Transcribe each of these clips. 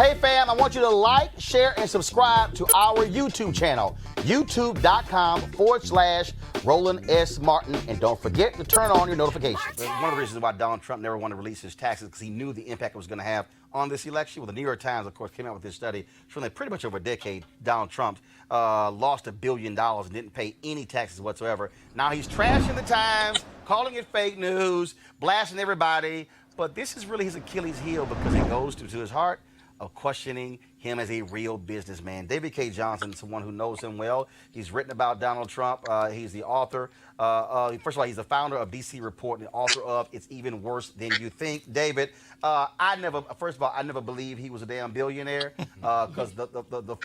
Hey fam, I want you to like, share, and subscribe to our YouTube channel, youtube.com/Roland S. Martin. And don't forget to turn on your notifications. One of the reasons why Donald Trump never wanted to release his taxes because he knew the impact it was going to have on this election. Well, the New York Times, of course, came out with this study showing that pretty much over a decade, Donald Trump lost $1 billion and didn't pay any taxes whatsoever. Now he's trashing the Times, calling it fake news, blasting everybody. But this is really his Achilles heel because it goes to his heart of questioning him as a real businessman. David Cay Johnston, someone who knows him well. He's written about Donald Trump. He's the author. First of all, he's the founder of DCReport and the author of It's Even Worse Than You Think. David, I never believed he was a damn billionaire because the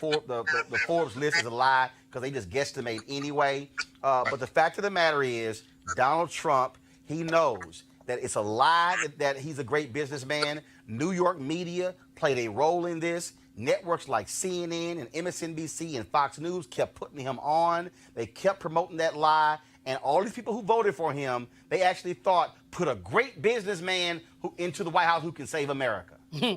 Forbes list is a lie because they just guesstimate anyway. But the fact of the matter is, Donald Trump, he knows that it's a lie that he's a great businessman. New York media played a role in this. Networks like CNN and MSNBC and Fox News kept putting him on. They kept promoting that lie. And all these people who voted for him, they actually thought, put a great businessman into the White House who can save America. Yeah,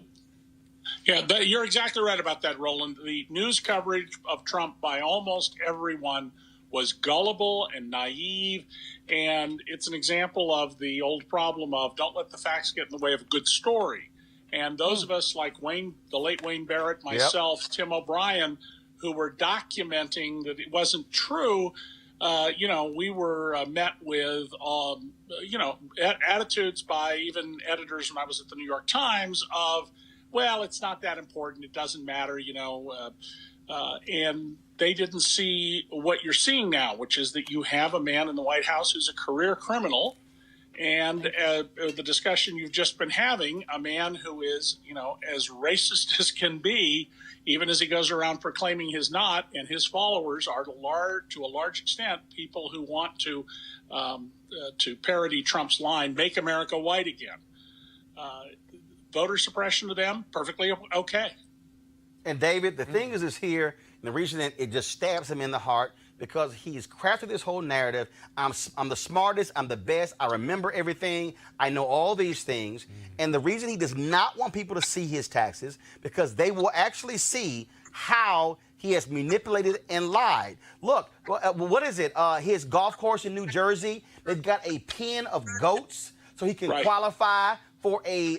you're exactly right about that, Roland. The news coverage of Trump by almost everyone was gullible and naive, and it's an example of the old problem of don't let the facts get in the way of a good story. And those of us like Wayne, the late Wayne Barrett, myself, Tim O'Brien, who were documenting that it wasn't true, we were met with, attitudes by even editors when I was at the New York Times of, well, it's not that important. It doesn't matter, and they didn't see what you're seeing now, which is that you have a man in the White House who's a career criminal. And the discussion you've just been having, a man who is, as racist as can be, even as he goes around proclaiming he's not, and his followers are to a large extent people who want to parody Trump's line, "Make America white again." Voter suppression to them, perfectly okay. And David, the thing is here, and the reason that it just stabs him in the heart, because he's crafted this whole narrative. I'm the smartest, I'm the best, I remember everything, I know all these things. And the reason he does not want people to see his taxes, because they will actually see how he has manipulated and lied. Look, what is it? His golf course in New Jersey, they've got a pen of goats so he can qualify for a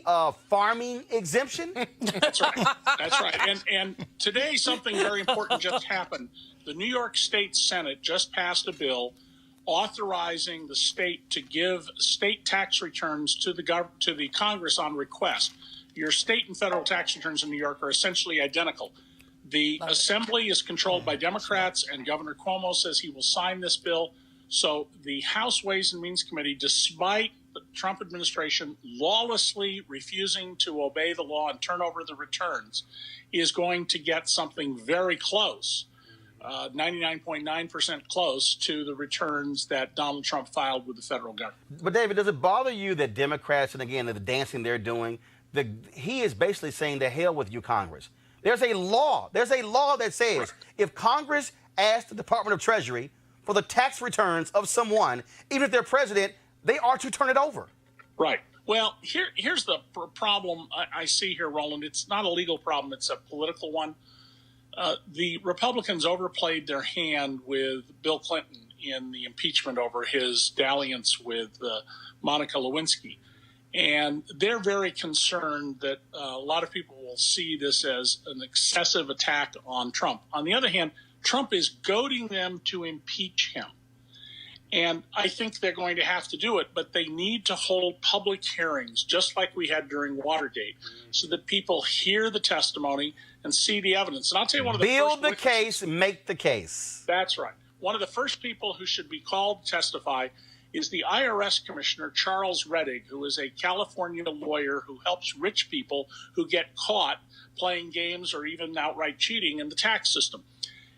farming exemption? That's right. That's right. And today something very important just happened. The New York State Senate just passed a bill authorizing the state to give state tax returns to the Congress on request. Your state and federal tax returns in New York are essentially identical. The Assembly is controlled by Democrats, and Governor Cuomo says he will sign this bill. So the House Ways and Means Committee, despite the Trump administration lawlessly refusing to obey the law and turn over the returns, is going to get something very close, 99.9% close to the returns that Donald Trump filed with the federal government. But David, does it bother you that Democrats, and again, the dancing they're doing, he is basically saying to hell with you, Congress. There's a law that says if Congress asks the Department of Treasury for the tax returns of someone, even if they're president, they are to turn it over. Right. Well, here's the problem I see here, Roland. It's not a legal problem. It's a political one. The Republicans overplayed their hand with Bill Clinton in the impeachment over his dalliance with Monica Lewinsky. And they're very concerned that a lot of people will see this as an excessive attack on Trump. On the other hand, Trump is goading them to impeach him. And I think they're going to have to do it, but they need to hold public hearings, just like we had during Watergate, so that people hear the testimony and see the evidence. And I'll tell you one of the Build the case, make the case. That's right. One of the first people who should be called to testify is the IRS Commissioner, Charles Rettig, who is a California lawyer who helps rich people who get caught playing games or even outright cheating in the tax system.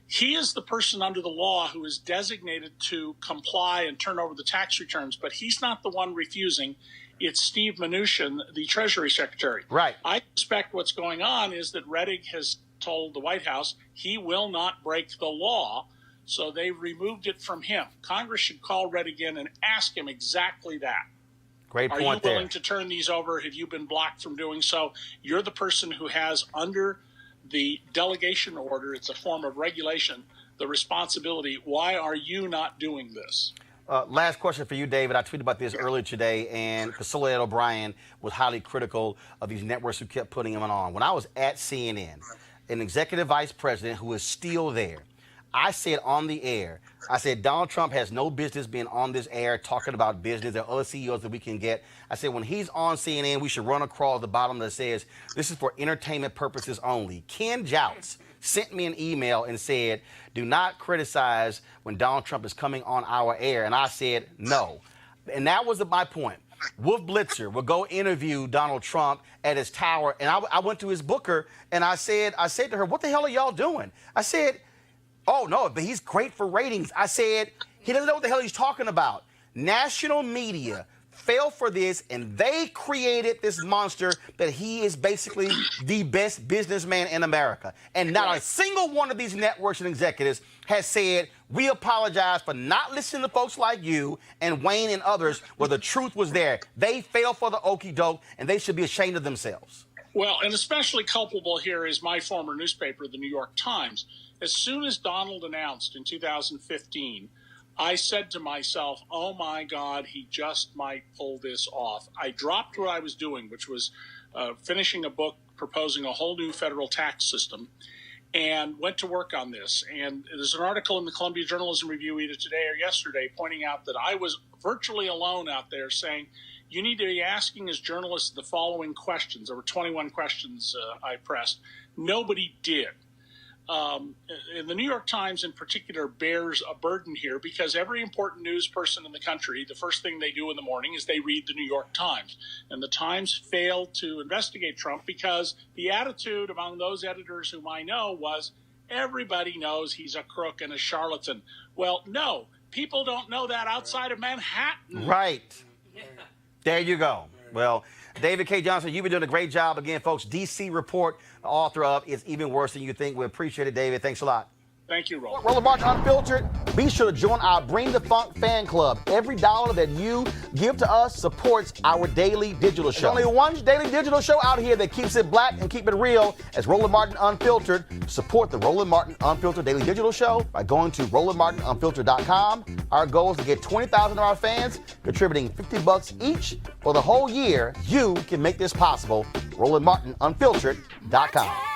He is the person under the law who is designated to comply and turn over the tax returns, but he's not the one refusing. It's Steve Mnuchin, the Treasury Secretary. Right. I suspect what's going on is that Rettig has told the White House he will not break the law, so they removed it from him. Congress should call Rettig in and ask him exactly that. Great Are point you willing there. to turn these over? Have you been blocked from doing so? You're the person who has, under the delegation order, it's a form of regulation, the responsibility. Why are you not doing this? Last question for you, David. I tweeted about this earlier today, and Priscilla O'Brien was highly critical of these networks who kept putting him on. When I was at CNN, an executive vice president who is still there, I said on the air, I said, Donald Trump has no business being on this air talking about business. There are other CEOs that we can get. I said, when he's on CNN, we should run across the bottom that says, this is for entertainment purposes only. Ken Jouts sent me an email and said, do not criticize when Donald Trump is coming on our air. And I said, no. And that was my point. Wolf Blitzer would go interview Donald Trump at his tower. And I went to his booker and I said to her, what the hell are y'all doing? I said, oh, no, but he's great for ratings. I said, he doesn't know what the hell he's talking about. National media fell for this, and they created this monster that he is basically the best businessman in America. And not a single one of these networks and executives has said, we apologize for not listening to folks like you and Wayne and others where the truth was there. They fell for the okie doke, and they should be ashamed of themselves. Well, and especially culpable here is my former newspaper, the New York Times. As soon as Donald announced in 2015, I said to myself, oh, my God, he just might pull this off. I dropped what I was doing, which was finishing a book proposing a whole new federal tax system, and went to work on this. And there's an article in the Columbia Journalism Review either today or yesterday pointing out that I was virtually alone out there saying, you need to be asking as journalists the following questions. There were 21 questions I pressed. Nobody did. And the New York Times in particular bears a burden here because every important news person in the country, the first thing they do in the morning is they read the New York Times. And the Times failed to investigate Trump because the attitude among those editors whom I know was everybody knows he's a crook and a charlatan. Well, no, people don't know that outside of Manhattan. Right. There you go. Well, David Cay Johnston, you've been doing a great job. Again, folks, DCReport, author of It's Even Worse Than You Think. We appreciate it, David. Thanks a lot. Thank you, Roland. Roland Martin Unfiltered. Be sure to join our Bring the Funk fan club. Every dollar that you give to us supports our daily digital show. There's only one daily digital show out here that keeps it black and keep it real as Roland Martin Unfiltered. Support the Roland Martin Unfiltered daily digital show by going to RolandMartinUnfiltered.com. Our goal is to get 20,000 of our fans contributing $50 each for the whole year. You can make this possible. RolandMartinUnfiltered.com.